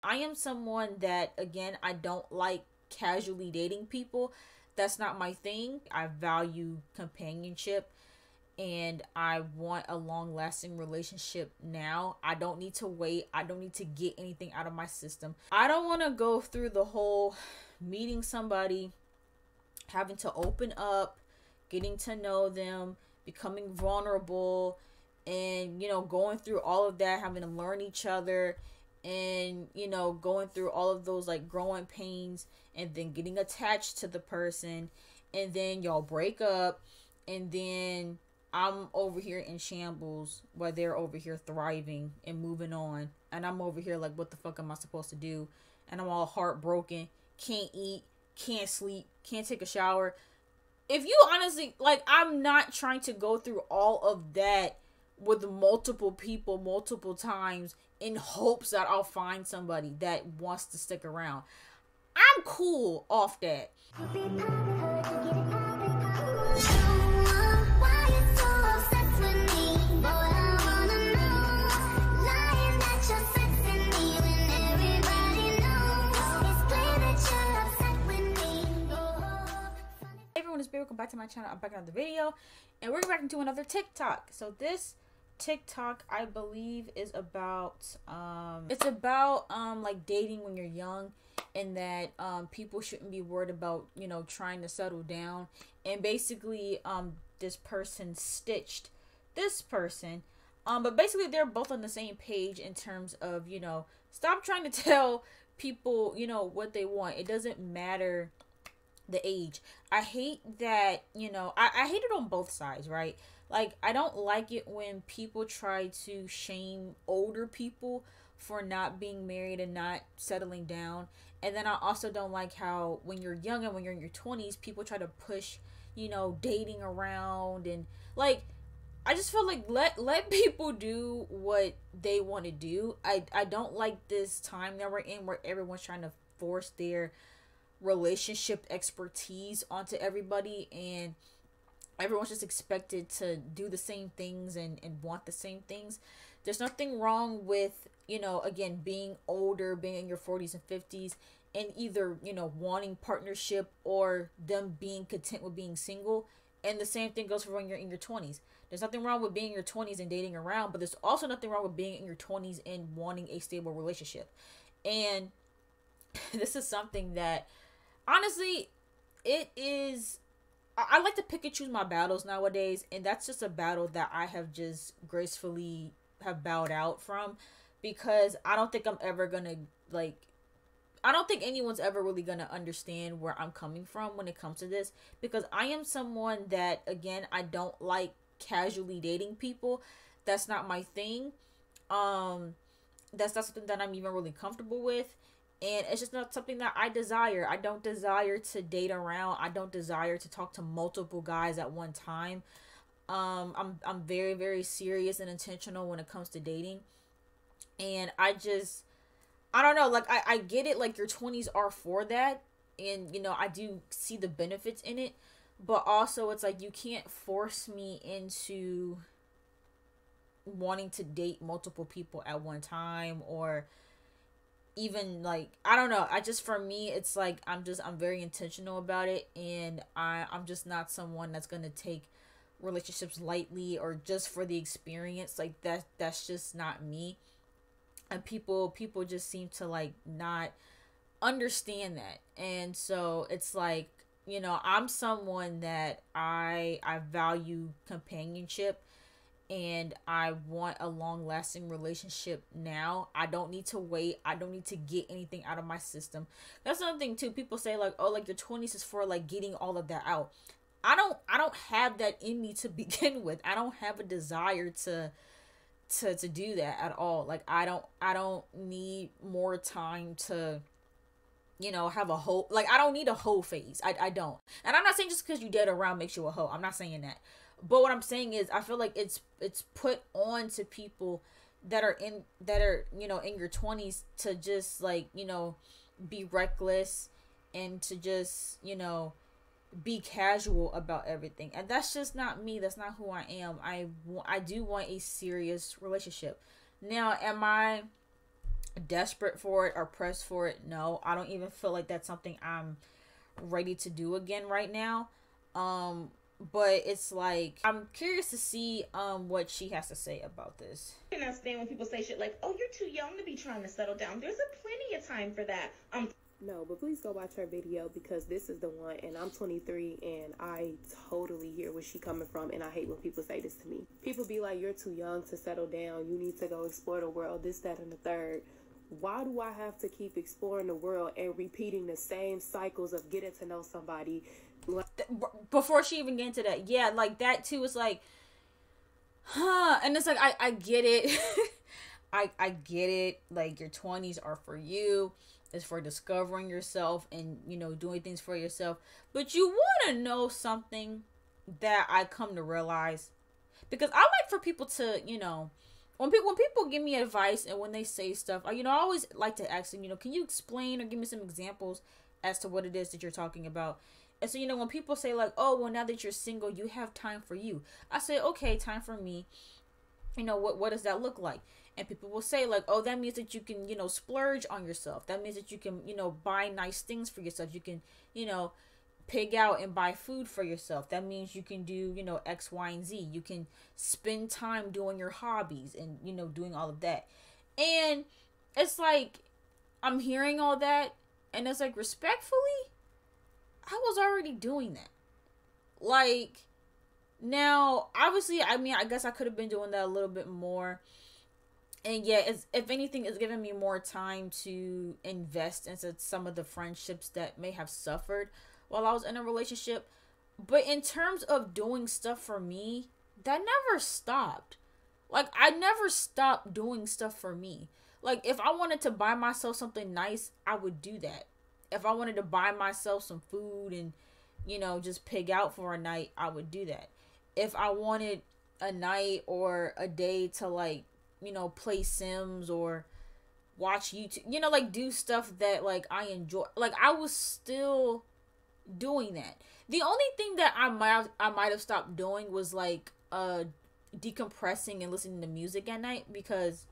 I am someone that, again, I don't like casually dating people. That's not my thing. I value companionship and I want a long lasting relationship now. I don't need to wait. I don't need to get anything out of my system. I don't want to go through the whole meeting somebody, having to open up, getting to know them, becoming vulnerable, and, going through all of that, having to learn each other, and, going through all of those like growing pains, and then getting attached to the person, and then y'all break up, and then I'm over here in shambles while they're over here thriving and moving on. And I'm over here like, what the fuck am I supposed to do? And I'm all heartbroken, can't eat, can't sleep, can't take a shower. If you honestly, like, I'm not trying to go through all of that with multiple people multiple times in hopes that I'll find somebody that wants to stick around. I'm cool off that. Welcome back to my channel. I'm back on the video and we're back into another TikTok. So this TikTok, I believe, is about like dating when you're young, and that people shouldn't be worried about trying to settle down. And basically this person stitched this person, but basically they're both on the same page in terms of stop trying to tell people what they want. It doesn't matter the age. I hate that, I hate it on both sides, right? Like, I don't like it when people try to shame older people for not being married and not settling down. And then I also don't like how when you're young and when you're in your 20s, people try to push, dating around. And like, I just feel like let people do what they want to do. I don't like this time that we're in where everyone's trying to force their relationship expertise onto everybody, and everyone's just expected to do the same things and want the same things. There's nothing wrong with again, being older, being in your 40s and 50s, and either wanting partnership or them being content with being single. And the same thing goes for when you're in your 20s. There's nothing wrong with being in your 20s and dating around, but there's also nothing wrong with being in your 20s and wanting a stable relationship. And this is something that, honestly, it is, I like to pick and choose my battles nowadays, and that's just a battle that I have just gracefully have bowed out from, because I don't think I'm ever gonna, like, I don't think anyone's ever really gonna understand where I'm coming from when it comes to this, because I am someone that, again, I don't like casually dating people. That's not my thing. That's not something that I'm even really comfortable with. And it's just not something that I desire. I don't desire to date around. I don't desire to talk to multiple guys at one time. I'm very, very serious and intentional when it comes to dating. And I don't know, like, I get it, like, your 20s are for that. And, I do see the benefits in it. But also, it's like, you can't force me into wanting to date multiple people at one time, or even, like, I don't know. For me, it's like, I'm very intentional about it, and I'm just not someone that's gonna take relationships lightly or just for the experience. Like, that's just not me. And people just seem to, like, not understand that. And so it's like, I'm someone that I value companionship, and I want a long lasting relationship now. I don't need to wait. I don't need to get anything out of my system. That's another thing too. People say, like, oh, like, your 20s is for, like, getting all of that out. I don't have that in me to begin with. I don't have a desire to do that at all. Like, I don't need more time to have a hoe. Like, I don't need a hoe phase. I don't. And I'm not saying just because you dead around makes you a hoe. I'm not saying that. But what I'm saying is, I feel like it's put on to people that are in your 20s to just, like, be reckless, and to just, be casual about everything. And that's just not me. That's not who I am. I do want a serious relationship. Now, am I desperate for it or pressed for it. No, I don't even feel like that's something I'm ready to do again right now. But it's like I'm curious to see what she has to say about this. I cannot stand when people say shit like, "Oh, you're too young to be trying to settle down." There's a plenty of time for that. No, but please go watch her video because this is the one, and I'm 23 and I totally hear where she coming from, and I hate when people say this to me. People be like, "You're too young to settle down. You need to go explore the world, this, that, and the third." Why do I have to keep exploring the world and repeating the same cycles of getting to know somebody? Before she even get into that, yeah, like that too is like, huh? And it's like I get it. I get it. Like your 20s are for you. It's for discovering yourself and, you know, doing things for yourself. But you want to know something that I come to realize, because I like for people to, you know, when people give me advice and when they say stuff, I always like to ask them, can you explain or give me some examples as to what it is that you're talking about? And so, when people say like, "Oh, well, now that you're single, you have time for you," I say, okay, time for me. What does that look like? And people will say like, "Oh, that means that you can, splurge on yourself. That means that you can, buy nice things for yourself. You can, pig out and buy food for yourself. That means you can do, X, Y, and Z. You can spend time doing your hobbies and, doing all of that." And it's like, I'm hearing all that, and it's like, respectfully, I was already doing that. Like, now, obviously, I guess I could have been doing that a little bit more. And yeah, if anything, it's giving me more time to invest into some of the friendships that may have suffered while I was in a relationship. But in terms of doing stuff for me, that never stopped. Like, I never stopped doing stuff for me. Like, if I wanted to buy myself something nice, I would do that. If I wanted to buy myself some food and, just pig out for a night, I would do that. If I wanted a night or a day to, like, play Sims or watch YouTube, like, do stuff that, like, I enjoy. Like, I was still doing that. The only thing that I might have stopped doing was, like, decompressing and listening to music at night, because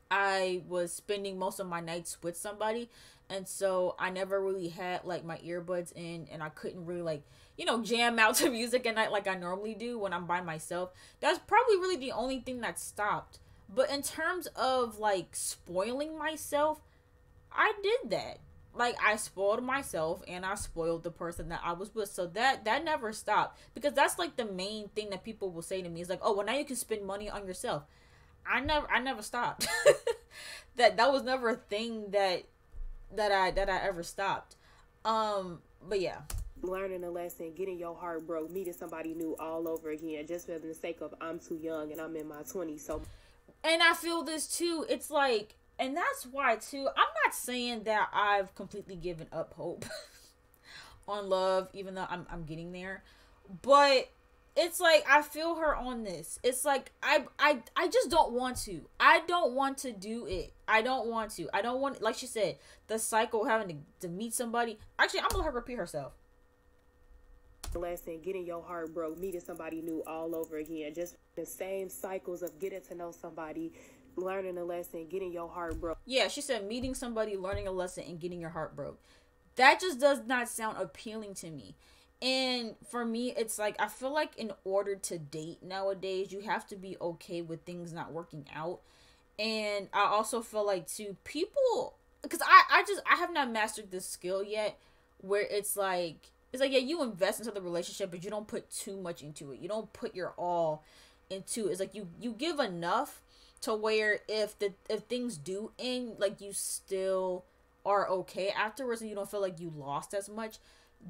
I was spending most of my nights with somebody, and so I never really had like my earbuds in, and I couldn't really like jam out to music at night like I normally do when I'm by myself. That's probably really the only thing that stopped. But in terms of like spoiling myself, I did that. Like, I spoiled myself and I spoiled the person that I was with. So that never stopped, because that's like the main thing that people will say to me is like, "Oh, well, now you can spend money on yourself." I never stopped. that was never a thing that I ever stopped. But yeah. Learning a lesson, getting your heart broke, meeting somebody new all over again, just for the sake of I'm too young and I'm in my 20s. So, and I feel this too. It's like, and that's why too, I'm not saying that I've completely given up hope on love, even though I'm getting there. But it's like, I feel her on this. It's like, I just don't want to. I don't want to do it. I don't want to. I don't want, like she said, the cycle of having to meet somebody. Actually, I'm gonna let her repeat herself. Lesson, getting your heart broke, meeting somebody new all over again, just the same cycles of getting to know somebody, learning a lesson, getting your heart broke. Yeah, she said meeting somebody, learning a lesson, and getting your heart broke. That just does not sound appealing to me. And for me, it's like, I feel like in order to date nowadays, you have to be okay with things not working out. And I also feel like too, people, because I have not mastered this skill yet, where it's like, yeah, you invest into the relationship, but you don't put too much into it. You don't put your all into it. It's like you give enough to where if things do end, like, you still are okay afterwards and you don't feel like you lost as much.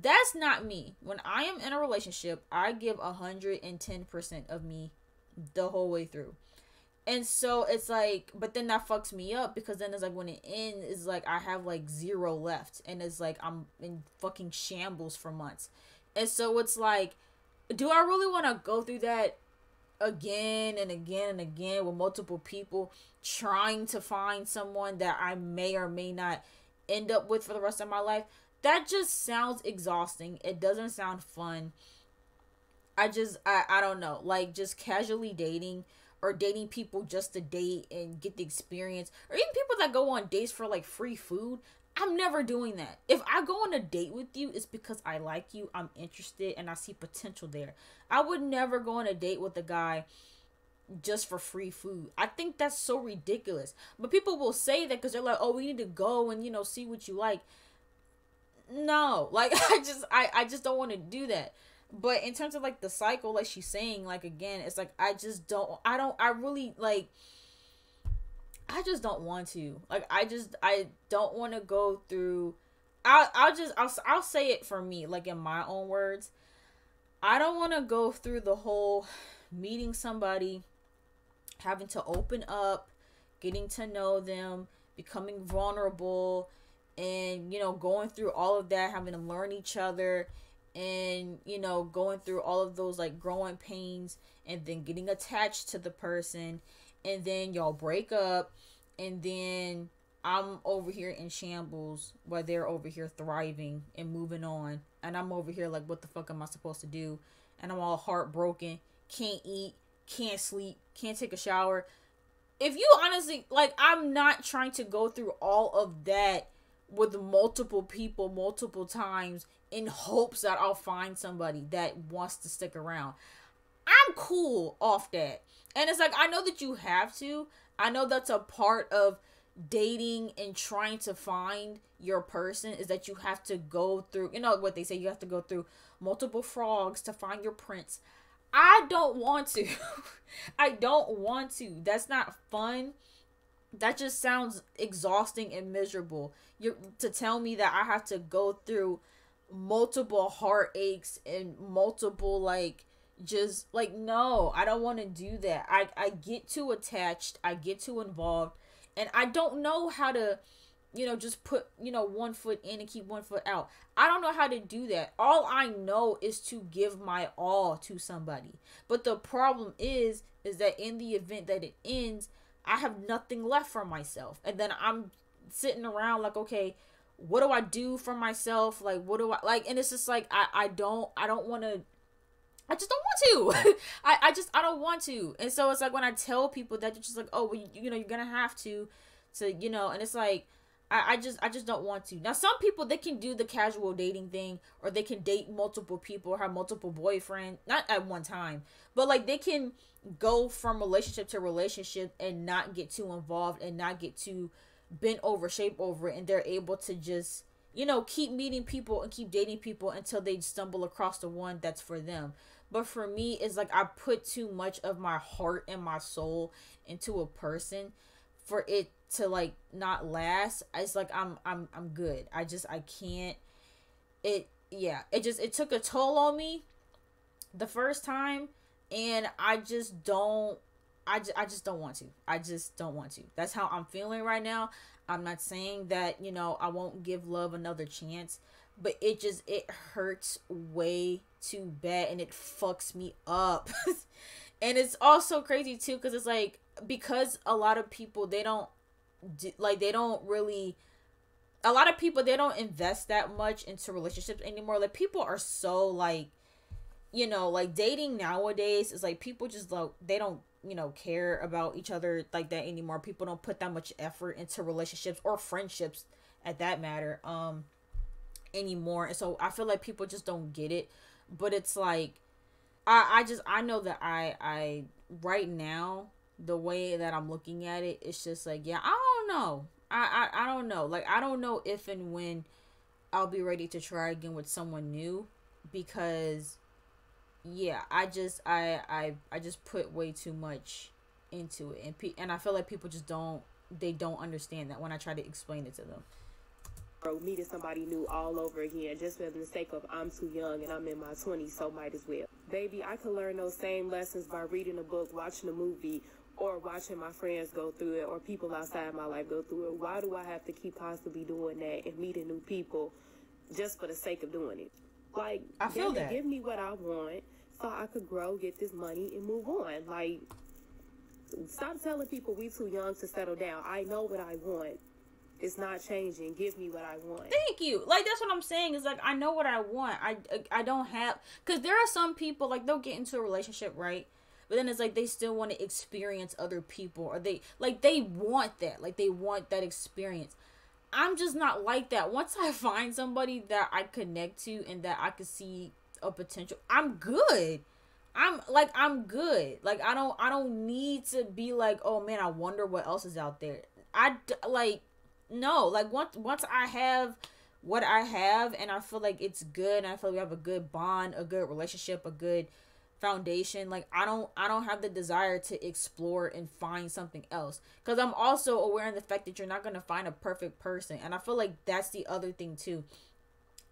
That's not me. When I am in a relationship, I give 110% of me the whole way through. And so it's like, but then that fucks me up, because then it's like when it ends, it's like I have like 0 left, and it's like I'm in fucking shambles for months. And so it's like, do I really want to go through that again and again and again with multiple people, trying to find someone that I may or may not end up with for the rest of my life? That just sounds exhausting. It doesn't sound fun. I don't know. Like, just casually dating or dating people just to date and get the experience, or even people that go on dates for like free food. I'm never doing that. If I go on a date with you, it's because I like you, I'm interested, and I see potential there. I would never go on a date with a guy just for free food. I think that's so ridiculous. But people will say that because they're like, oh, we need to go and, you know, see what you like. No, like, I just don't want to do that. But in terms of like the cycle, like she's saying, like, again, it's like, I just don't want to. Like, I don't want to go through. I'll say it for me, like in my own words. I don't want to go through the whole meeting somebody, having to open up, getting to know them, becoming vulnerable, and, you know, going through all of that, having to learn each other, and, you know, going through all of those like growing pains, and then getting attached to the person, and then y'all break up, and then I'm over here in shambles while they're over here thriving and moving on, and I'm over here like, what the fuck am I supposed to do? And I'm all heartbroken, can't eat, can't sleep, can't take a shower. If you honestly, like, I'm not trying to go through all of that with multiple people multiple times in hopes that I'll find somebody that wants to stick around. I'm cool off that. And it's like, I know that you have to. I know that's a part of dating and trying to find your person, is that you have to go through, you know what they say, you have to go through multiple frogs to find your prince. I don't want to. I don't want to. That's not fun. That just sounds exhausting and miserable. To tell me that I have to go through multiple heartaches and multiple, like, just, like, no, I don't want to do that. I get too attached. I get too involved. And I don't know how to, you know, just put, you know, one foot in and keep one foot out. I don't know how to do that. All I know is to give my all to somebody. But the problem is that in the event that it ends, I have nothing left for myself. And then I'm sitting around like, okay, what do I do for myself? Like, what do I, like, and it's just like, I just don't want to. I don't want to. And so it's like, when I tell people that, they're just like, oh, well, you know, you're gonna have to, you know, and it's like, I just don't want to. Now, some people, they can do the casual dating thing, or they can date multiple people, or have multiple boyfriends, not at one time, but like, they can go from relationship to relationship and not get too involved and not get too bent over shape over it, and they're able to just, you know, keep meeting people and keep dating people until they stumble across the one that's for them. But for me, it's like, I put too much of my heart and my soul into a person for it to, like, not last. It's like, I'm good. I can't. It took a toll on me the first time, and I just don't want to. I just don't want to. That's how I'm feeling right now. I'm not saying that, you know, I won't give love another chance, but it hurts way too bad, and it fucks me up. And it's also crazy too, because it's like, because a lot of people, they don't invest that much into relationships anymore. Like, people are so, like, you know, like, dating nowadays is like, people just, like, they don't, you know, care about each other like that anymore. People don't put that much effort into relationships or friendships, at that matter, anymore. And so I feel like people just don't get it. But it's like, I know that I right now, the way that I'm looking at it, it's just like, yeah, I don't know. I don't know. Like, I don't know if and when I'll be ready to try again with someone new, because yeah, I just put way too much into it, and I feel like people just don't understand that when I try to explain it to them. Or meeting somebody new all over again, just for the sake of, I'm too young and I'm in my 20s, so might as well. Baby, I could learn those same lessons by reading a book, watching a movie, or watching my friends go through it, or people outside my life go through it. Why do I have to keep constantly doing that and meeting new people just for the sake of doing it? Like, I feel that. Give me what I want so I could grow, get this money, and move on. Like, stop telling people we too young to settle down. I know what I want. It's not changing. Give me what I want. Thank you. Like, that's what I'm saying. Is like, I know what I want. I don't have, because there are some people, like, they'll get into a relationship, right? but then it's like they still want to experience other people, or they want that, like they want that experience. I'm just not like that. Once I find somebody that I connect to and that I could see a potential, I'm good. I'm good. Like I don't need to be like, oh man, I wonder what else is out there. No, like once I have what I have and I feel like it's good, and I feel like we have a good bond, a good relationship, a good foundation, like I don't have the desire to explore and find something else, because I'm also aware of the fact that you're not going to find a perfect person. And I feel like that's the other thing too.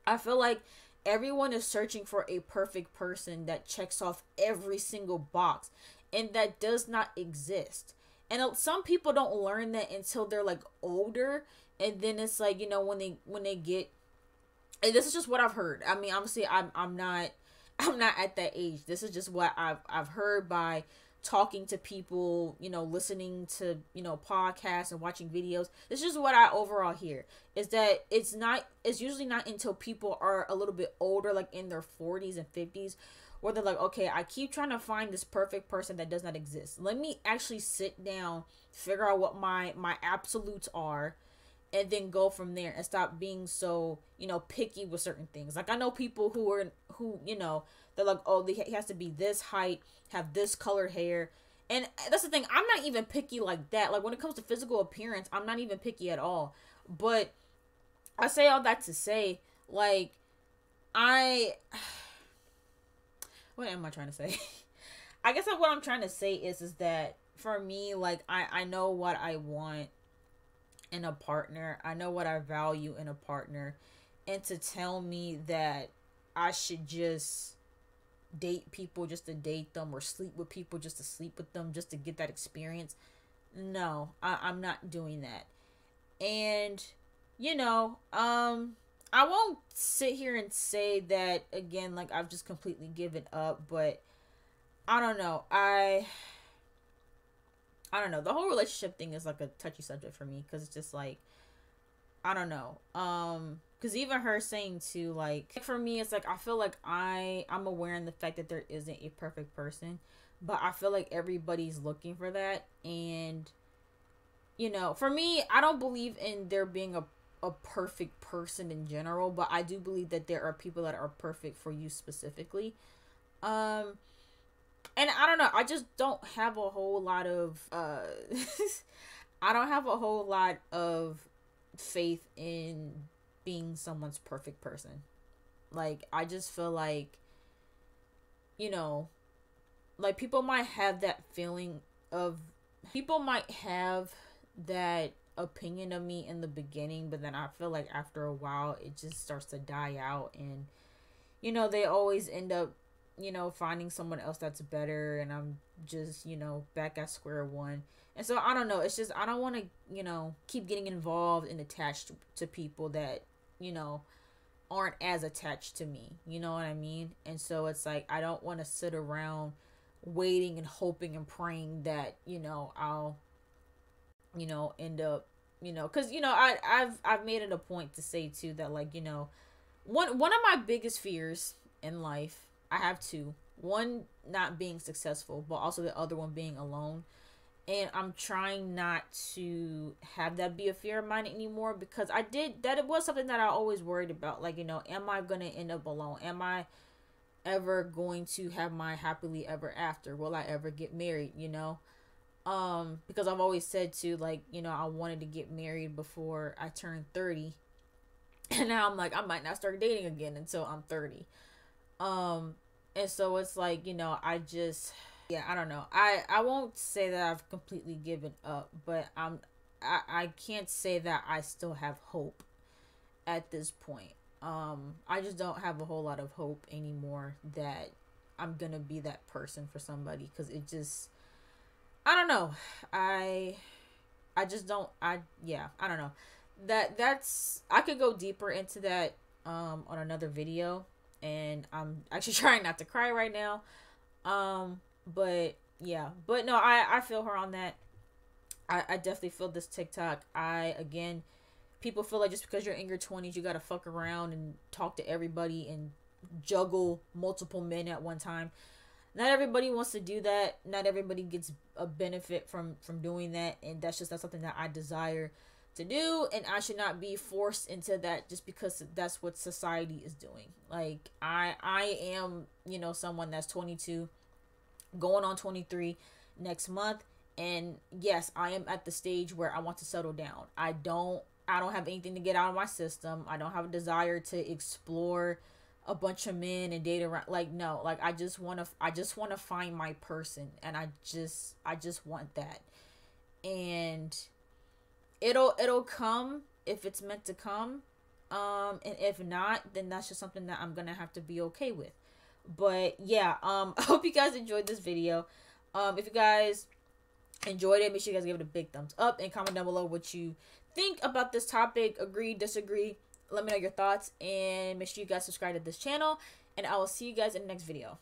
I feel like everyone is searching for a perfect person that checks off every single box, and that does not exist. And some people don't learn that until they're like older, and then it's like, you know, when they get, and this is just what I've heard. I mean, obviously I'm not at that age. This is just what I've heard by talking to people, you know, listening to, you know, podcasts and watching videos. This is just what I overall hear, is that it's usually not until people are a little bit older, like in their 40s and 50s, where they're like, okay, I keep trying to find this perfect person that does not exist. Let me actually sit down, figure out what my absolutes are, and then go from there, and stop being so, you know, picky with certain things. Like I know people who you know, they're like, oh, he has to be this height, have this colored hair. And that's the thing, I'm not even picky like that. Like when it comes to physical appearance, I'm not even picky at all. But I say all that to say, like, what am I trying to say? I guess what I'm trying to say is that for me, like, I know what I want in a partner. I know what I value in a partner. And to tell me that I should just date people just to date them, or sleep with people just to sleep with them, just to get that experience, no, I'm not doing that. And, you know, I won't sit here and say that, again, like, I've just completely given up, but I don't know. I don't know. The whole relationship thing is like a touchy subject for me, because it's just like, I don't know. Because even her saying too, like, for me, it's like, I feel like I'm aware in the fact that there isn't a perfect person, but I feel like everybody's looking for that. And, you know, for me, I don't believe in there being a perfect person in general, but I do believe that there are people that are perfect for you specifically. And I don't know, I just don't have a whole lot of I don't have a whole lot of faith in being someone's perfect person. Like, I just feel like, you know, like, people might have that opinion of me in the beginning, but then I feel like after a while it just starts to die out, and, you know, they always end up, you know, finding someone else that's better, and I'm just, you know, back at square one. And so I don't know, it's just, I don't want to, you know, keep getting involved and attached to people that, you know, aren't as attached to me, you know what I mean? And so it's like, I don't want to sit around waiting and hoping and praying that, you know, I'll, you know, end up, you know, because, you know, I've made it a point to say too that, like, you know, one of my biggest fears in life, I have two. One, not being successful, but also the other one being alone. And I'm trying not to have that be a fear of mine anymore, because it was something that I always worried about. Like, you know, am I going to end up alone? Am I ever going to have my happily ever after? Will I ever get married, you know? Because I've always said to, like, you know, I wanted to get married before I turned 30. And now I'm like, I might not start dating again until I'm 30. And so it's like, you know, I don't know. I won't say that I've completely given up, but I can't say that I still have hope at this point. I just don't have a whole lot of hope anymore that I'm gonna be that person for somebody, because it just, I don't know. I just don't, I don't know. That's, I could go deeper into that, on another video, and I'm actually trying not to cry right now. But yeah, but no, I feel her on that. I definitely feel this TikTok. Again, people feel like just because you're in your 20s, you gotta fuck around and talk to everybody and juggle multiple men at one time. Not everybody wants to do that. Not everybody gets a benefit from doing that, and that's just not something that I desire to do, and I should not be forced into that just because that's what society is doing. Like I am, you know, someone that's 22, going on 23 next month, and yes, I am at the stage where I want to settle down. I don't have anything to get out of my system. I don't have a desire to explore a bunch of men and date around. Like, no, like I just want to find my person, and I just want that. And it'll come if it's meant to come. And if not, then that's just something that I'm gonna have to be okay with. But yeah, I hope you guys enjoyed this video. If you guys enjoyed it, make sure you guys give it a big thumbs up and comment down below what you think about this topic. Agree, disagree, let me know your thoughts, and make sure you guys subscribe to this channel, and I will see you guys in the next video.